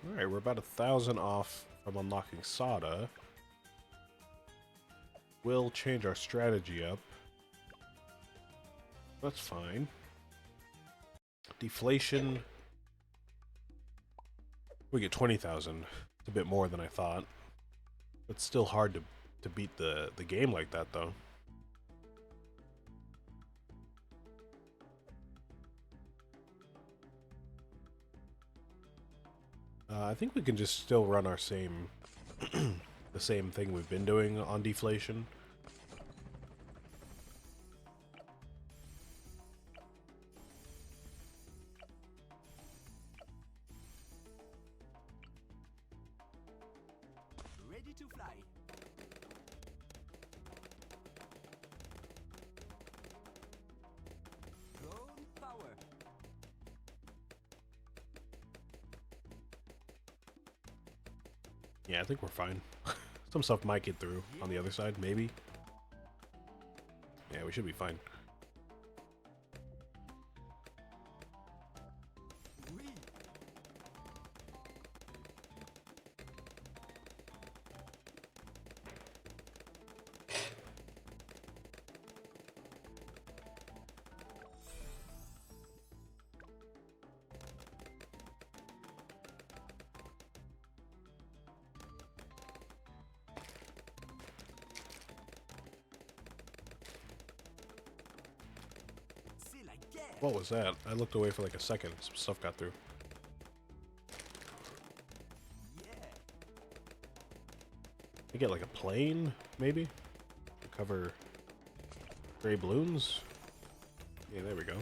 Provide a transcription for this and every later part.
Alright, we're about 1,000 off from unlocking Sada. We'll change our strategy up. That's fine. Deflation. We get 20,000. It's a bit more than I thought. It's still hard to beat the game like that, though. I think we can just still run our same, the same thing we've been doing on Deflation. Ready to fly. Drone power. Yeah, I think we're fine. Some stuff might get through on the other side, maybe. Yeah, we should be fine. Oui. C'est la guerre. What was that? I looked away for like a second. Some stuff got through. Yeah. I get like a plane, maybe? To cover gray balloons? Yeah, there we go.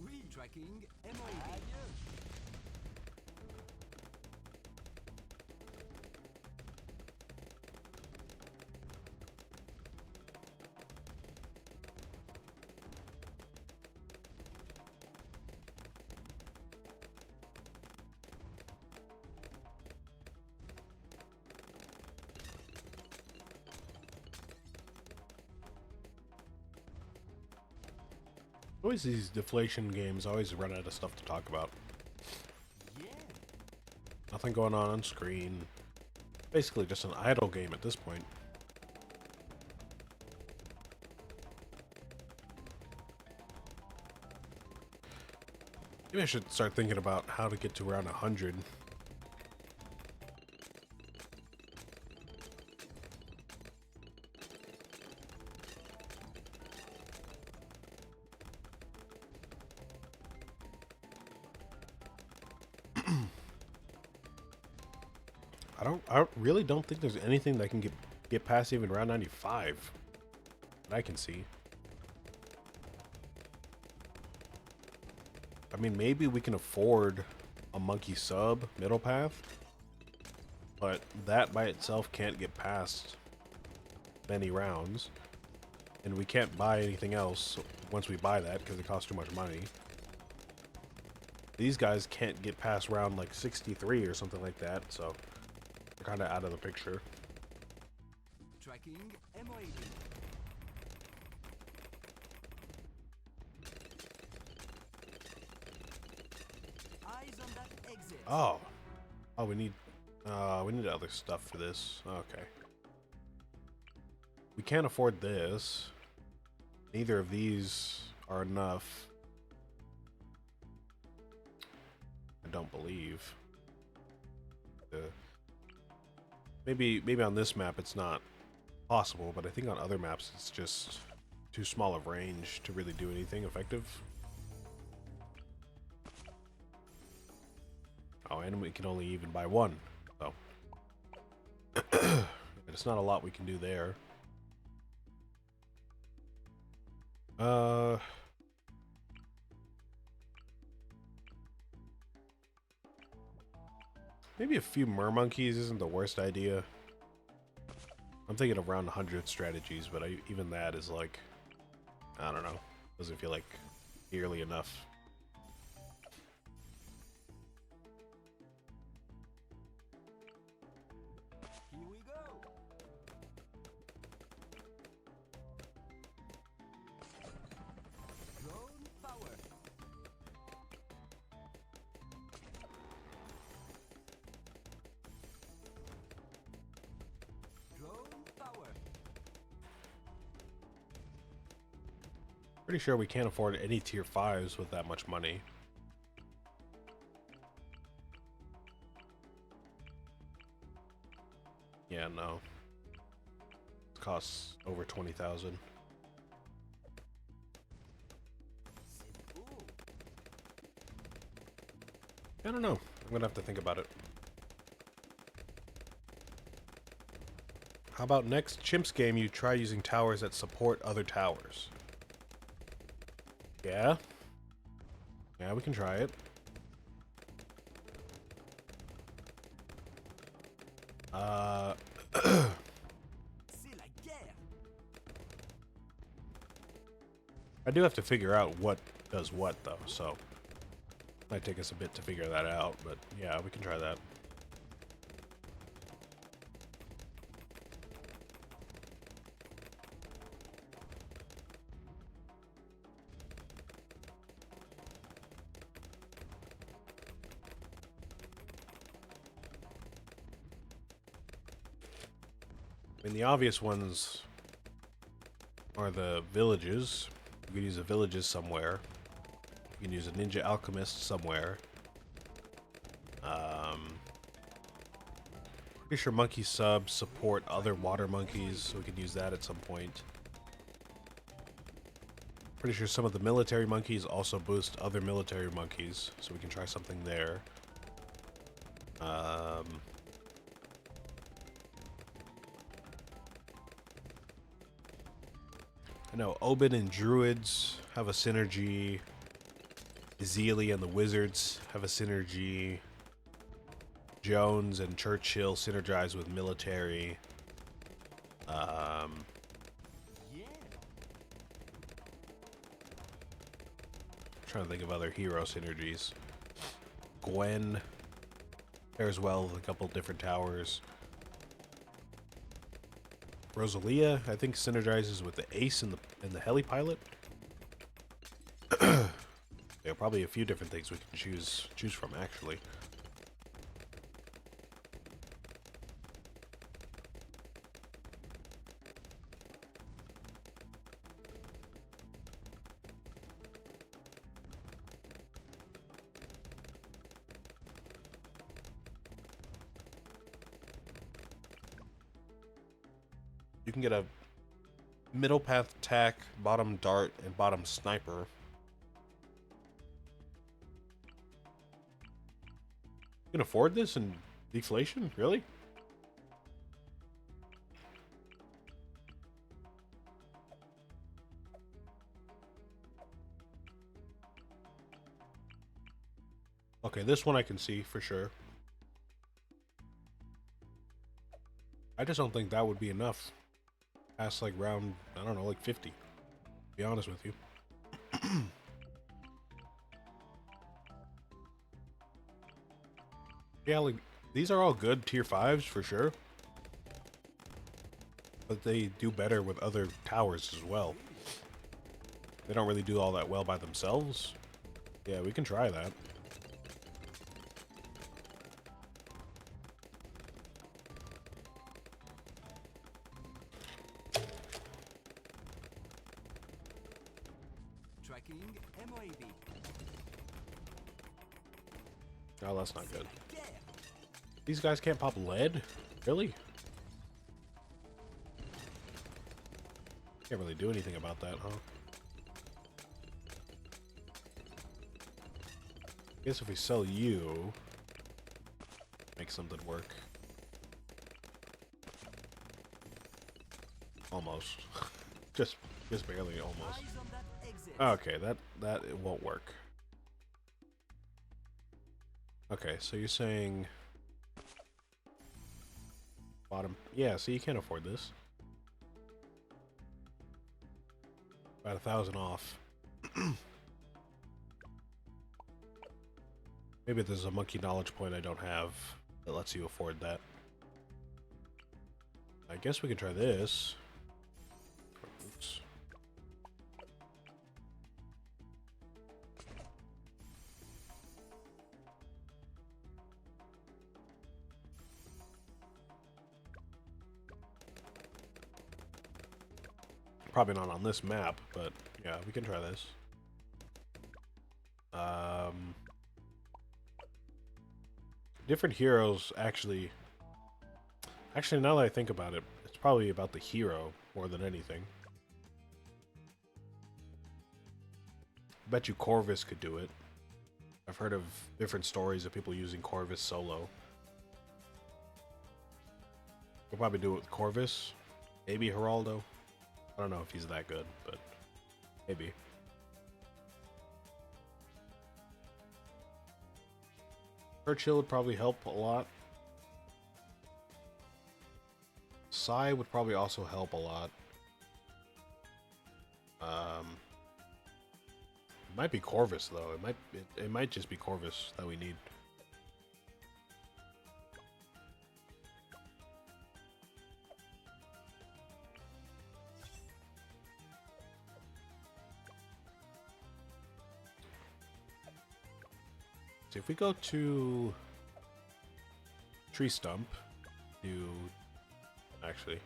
Oui. Tracking MOAB. Always these deflation games always run out of stuff to talk about. Yeah. Nothing going on screen. Basically just an idle game at this point. Maybe I should start thinking about how to get to around 100. I really don't think there's anything that can get past even round 95 that I can see. I mean, maybe we can afford a monkey sub middle path, but that by itself can't get past many rounds, and we can't buy anything else once we buy that because it costs too much money. These guys can't get past round like 63 or something like that, so they're kind of out of the picture. Tracking MOAB. Eyes on that exit. Oh, we need other stuff for this. Okay, we can't afford this. Neither of these are enough. I don't believe. Maybe on this map it's not possible, but I think on other maps it's just too small of range to really do anything effective. Oh, and we can only even buy one, so it's not a lot we can do there. Maybe a few mermonkeys isn't the worst idea. I'm thinking of round 100 strategies, but even that is like, I don't know. Doesn't feel like nearly enough. Here we go. Drone power. Drone power. Pretty sure we can't afford any tier 5s with that much money. Yeah, no. It costs over 20,000. I don't know. I'm gonna have to think about it. How about next Chimps game you try using towers that support other towers? Yeah? Yeah, we can try it. C'est la guerre. I do have to figure out what does what, though, so might take us a bit to figure that out, but yeah, we can try that. I mean, the obvious ones are the villages. You can use the villages somewhere. You can use a ninja alchemist somewhere. Pretty sure monkey subs support other water monkeys, so we can use that at some point. Pretty sure some of the military monkeys also boost other military monkeys, so we can try something there. I know Oban and Druids have a synergy. Zeely and the Wizards have a synergy. Jones and Churchill synergize with military. Yeah. Trying to think of other hero synergies. Gwen pairs well with a couple different towers. Rosalia, I think, synergizes with the Ace and the Heli Pilot. There are probably a few different things we can choose from, actually. You can get a middle path attack, bottom dart, and bottom sniper. You can afford this in Deflation? Really? Okay, this one I can see for sure. I just don't think that would be enough. Past like round, I don't know, like 50. To be honest with you. Yeah, like these are all good tier 5s for sure. But they do better with other towers as well. They don't really do all that well by themselves. Yeah, we can try that. Tracking MOAB. Oh, that's not good. Yeah. These guys can't pop lead? Really? Can't really do anything about that, huh? Guess if we sell you, make something work. Almost. just barely almost. Eyes on that exit. Okay, that it won't work. Okay, so you're saying bottom. Yeah, so you can't afford this. About 1,000 off. Maybe there's a monkey knowledge point I don't have that lets you afford that. I guess we could try this. Oops. Probably not on this map, but yeah, we can try this. Different heroes actually. Actually, now that I think about it, it's probably about the hero more than anything. Bet you Corvus could do it. I've heard of different stories of people using Corvus solo. We'll probably do it with Corvus. Maybe Geraldo. I don't know if he's that good, but maybe. Churchill would probably help a lot. Psy would probably also help a lot. It might be Corvus though. It might just be Corvus that we need. So if we go to Tree Stump, actually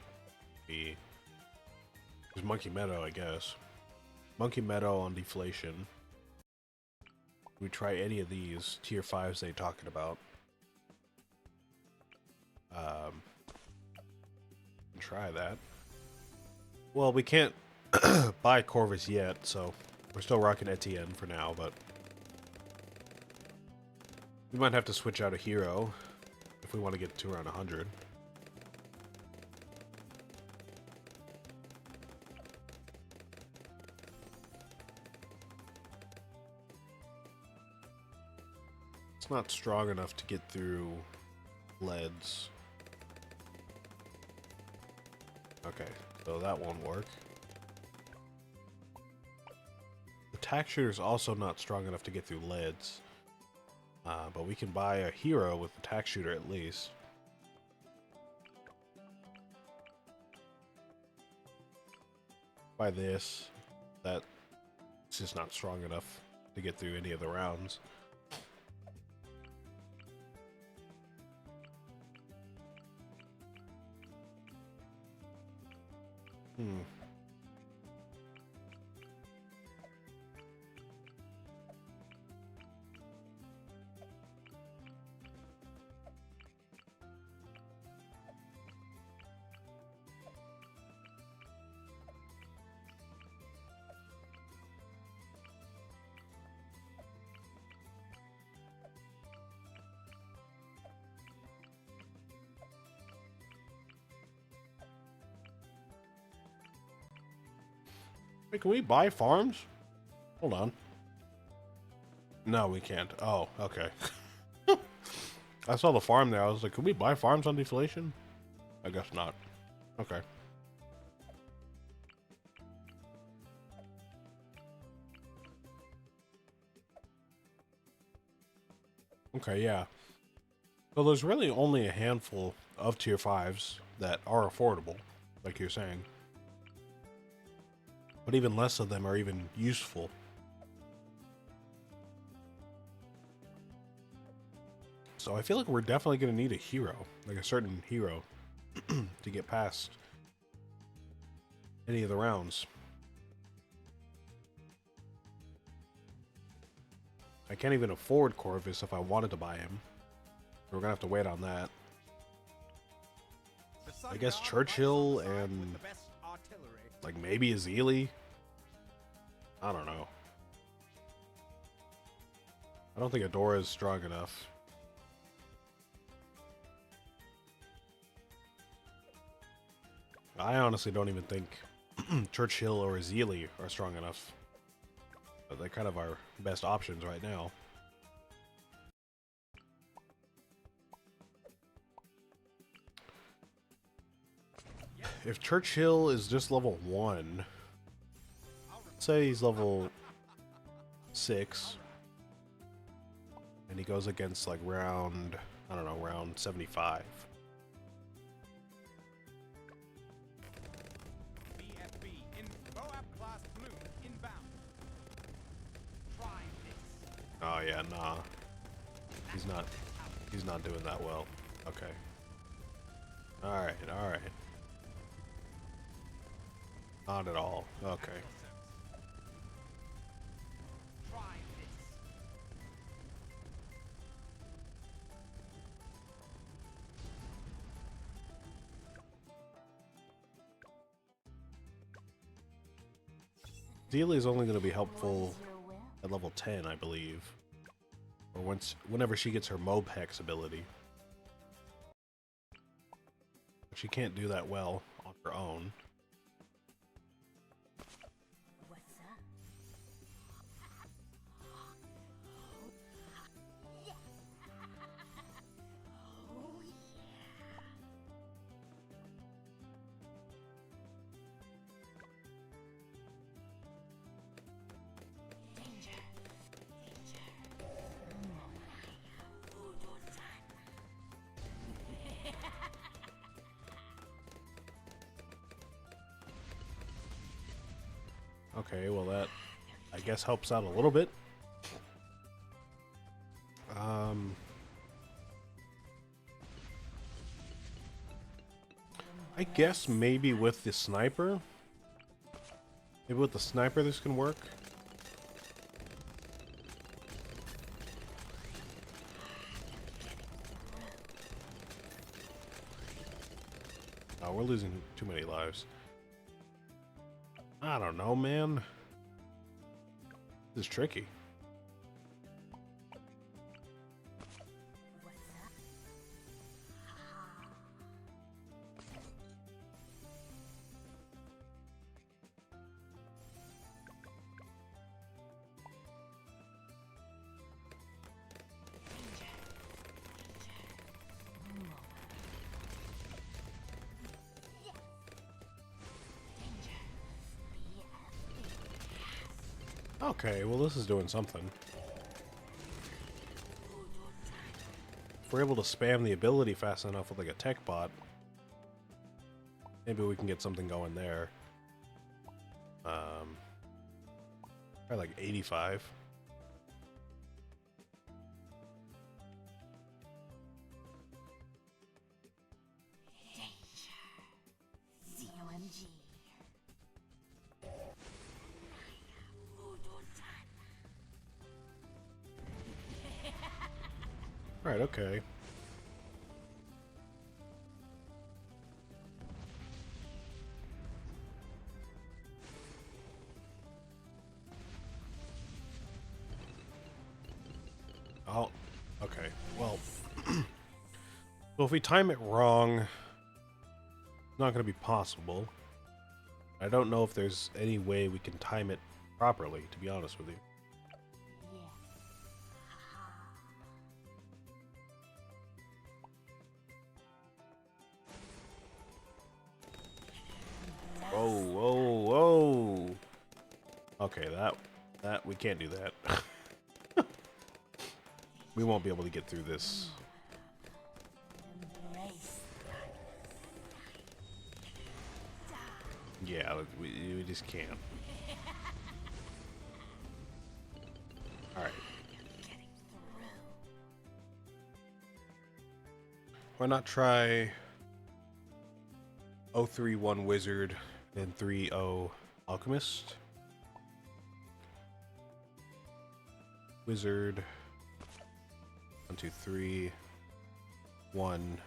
be there's Monkey Meadow, I guess. Monkey Meadow on Deflation. We try any of these tier 5s they're talking about. Try that. Well, we can't buy Corvus yet, so we're still rocking Etienne for now, but we might have to switch out a hero if we want to get to around 100. It's not strong enough to get through leads. Okay, so that won't work. The tack shooter's also not strong enough to get through leads. But we can buy a hero with the tack shooter at least. Buy this. That's just not strong enough to get through any of the rounds. Hey, can we buy farms? Hold on. No, we can't. Oh, okay. I saw the farm there. I was like, can we buy farms on Deflation? I guess not. Okay. Okay, yeah. So there's really only a handful of tier 5s that are affordable, like you're saying. But even less of them are even useful. So I feel like we're definitely going to need a hero, like a certain hero, to get past any of the rounds. I can't even afford Corvus if I wanted to buy him. We're going to have to wait on that. I guess Churchill and like maybe a Zeely. I don't know. I don't think Adora is strong enough. I honestly don't even think Churchill or Zeely are strong enough. But they're kind of our best options right now. If Churchill is just level 1, say he's level 6, and he goes against like round, I don't know, round 75. BFB in Moab class Bloons inbound. Try this. Oh yeah, nah. He's not doing that well. Okay. Alright, alright. Not at all. Okay. Try this. Delia is only going to be helpful at level 10, I believe. Or whenever she gets her Mob Hex ability. She can't do that well on her own. What's up? Oh, yeah. Danger. Danger. Okay, well that, I guess, helps out a little bit. I guess maybe with the sniper. Maybe with the sniper this can work. Oh, we're losing too many lives. I don't know, man. This is tricky. What's up? Okay, well this is doing something. If we're able to spam the ability fast enough with like a tech bot, maybe we can get something going there. Probably like 85. COMG. Alright, okay. Oh, okay. Well, so if we time it wrong, it's not going to be possible. I don't know if there's any way we can time it properly, to be honest with you. Whoa, whoa, whoa. Okay, that we can't do that. We won't be able to get through this. Yeah, we just can't. Alright. Why not try 031 Wizard and 30 Alchemist? Wizard. 1, 2, 3. 1.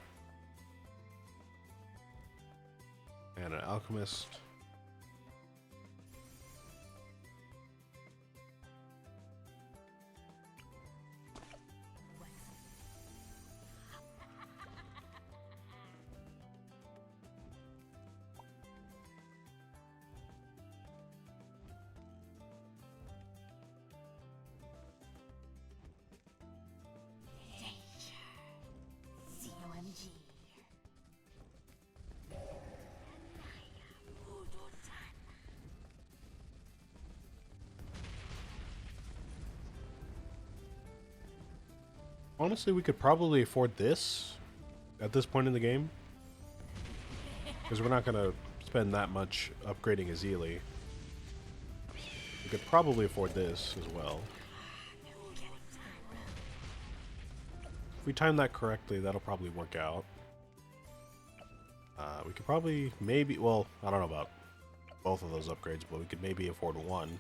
And an Alchemist. COMG. honestly, we could probably afford this at this point in the game. Because we're not going to spend that much upgrading a Zealy. We could probably afford this as well. If we time that correctly, that'll probably work out. We could probably, maybe, well, I don't know about both of those upgrades, but we could maybe afford one.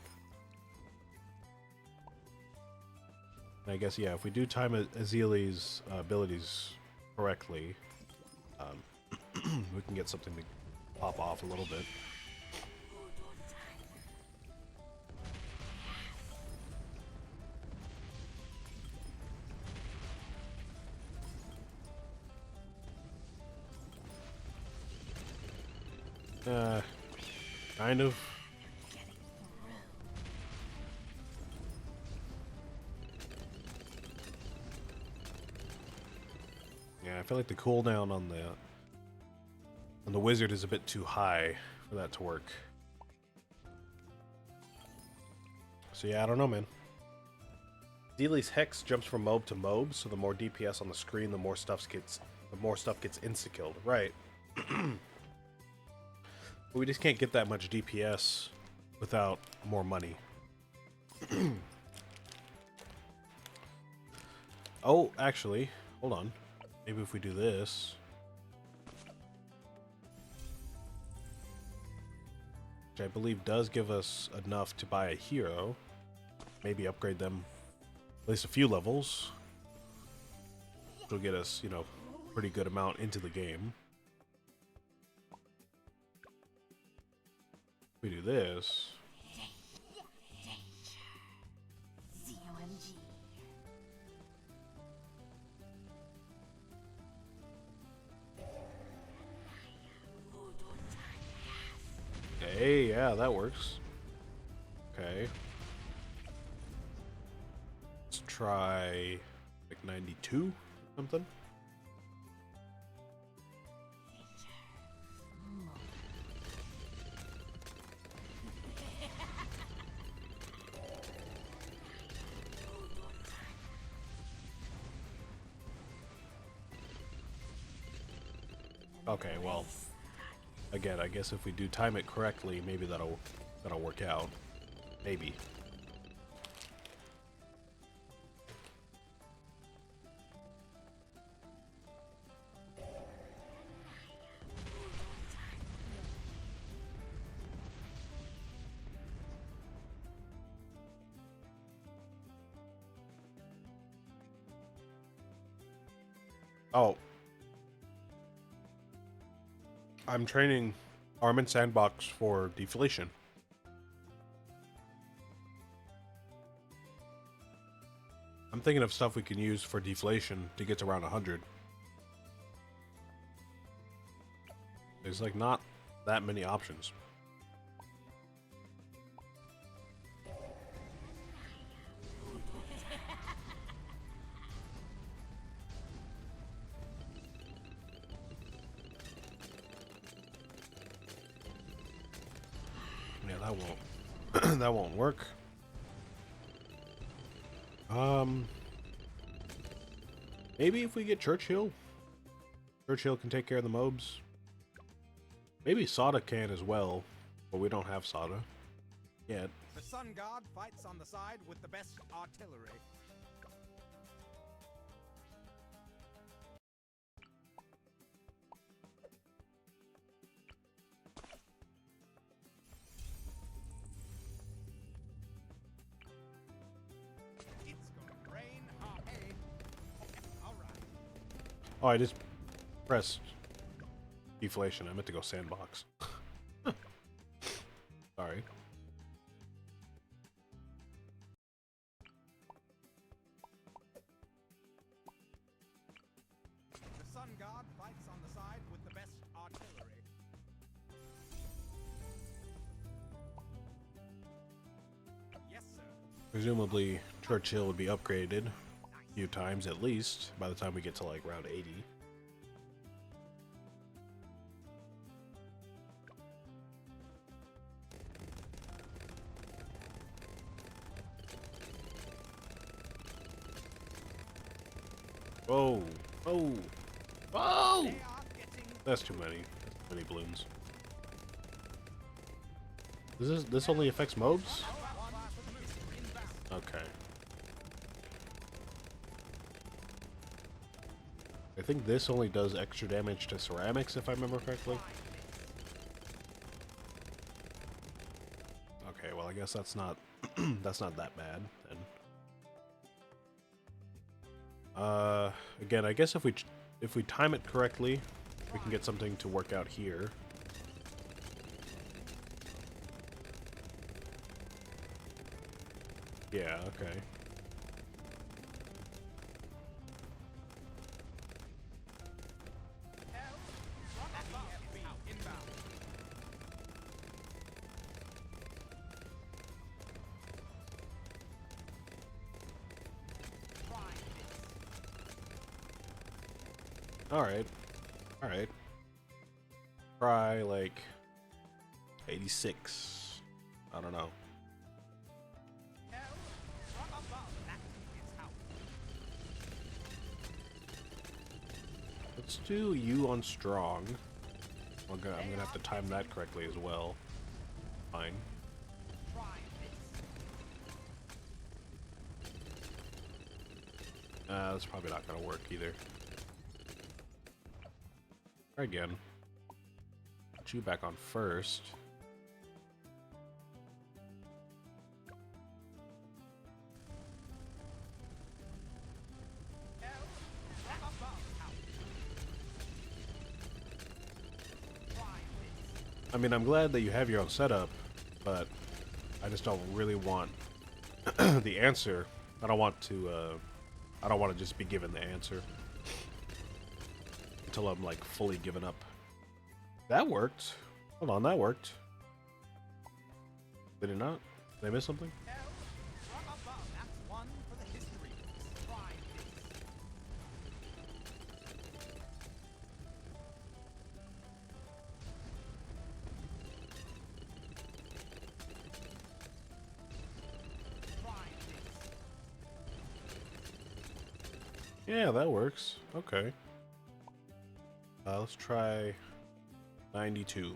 And I guess, yeah, if we do time Azeali's abilities correctly, we can get something to pop off a little bit. Kind of. Yeah, I feel like the cooldown on the wizard is a bit too high for that to work. So yeah, I don't know, man. Zealy's Hex jumps from mob to mob, so the more DPS on the screen, the more stuff gets insta-killed. Right. But we just can't get that much DPS without more money. Oh, actually, hold on. Maybe if we do this, which I believe does give us enough to buy a hero, maybe upgrade them at least a few levels, which will get us, you know, pretty good amount into the game. If we do this, ZOMG. okay, yeah, that works. Okay. Let's try like 92 or something. Okay, well, again, I guess if we do time it correctly, maybe that'll work out. Maybe. Oh. I'm training Armin Sandbox for Deflation. I'm thinking of stuff we can use for Deflation to get to around 100. There's like not that many options. Yeah, that won't that won't work. Maybe if we get Churchill can take care of the mobs. Maybe Sada can as well, but we don't have Sada yet. The Sun God fights on the side with the best artillery. It's gonna rain hay. All right. Oh, I just pressed Deflation. I meant to go Sandbox. Sorry. The Sun God fights on the side with the best artillery. Yes, sir. Presumably, Churchill would be upgraded a few times at least by the time we get to like round 80. Whoa. Whoa. Whoa! They are getting That's too many. That's too many balloons. This only affects mobs? Okay. I think this only does extra damage to ceramics, if I remember correctly. Okay, well I guess that's not that's not that bad then. Again, I guess if we time it correctly, we can get something to work out here. Yeah, okay. inbound. Alright. Alright. Try, like, 86. I don't know. Let's do you on strong. I'm gonna have to time that correctly as well. Fine. That's probably not gonna work either. Try again. Put you back on first. I mean, I'm glad that you have your own setup, but I just don't really want the answer. I don't want to just be given the answer until I'm like fully given up. That worked. Hold on, that worked. Did it not? Did I miss something? Yeah, that works. Okay. Let's try 92.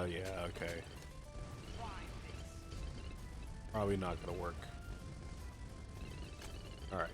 Yeah, okay. Probably not gonna work. Alright.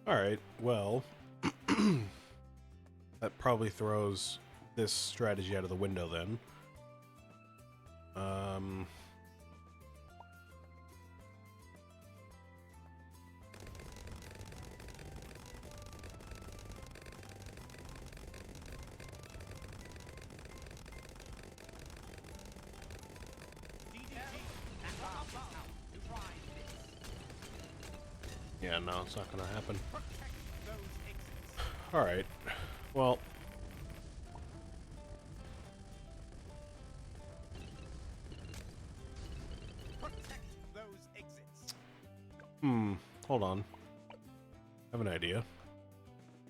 Alright, well, that probably throws this strategy out of the window then. Yeah, no, it's not gonna happen. Alright, well... hold on. I have an idea.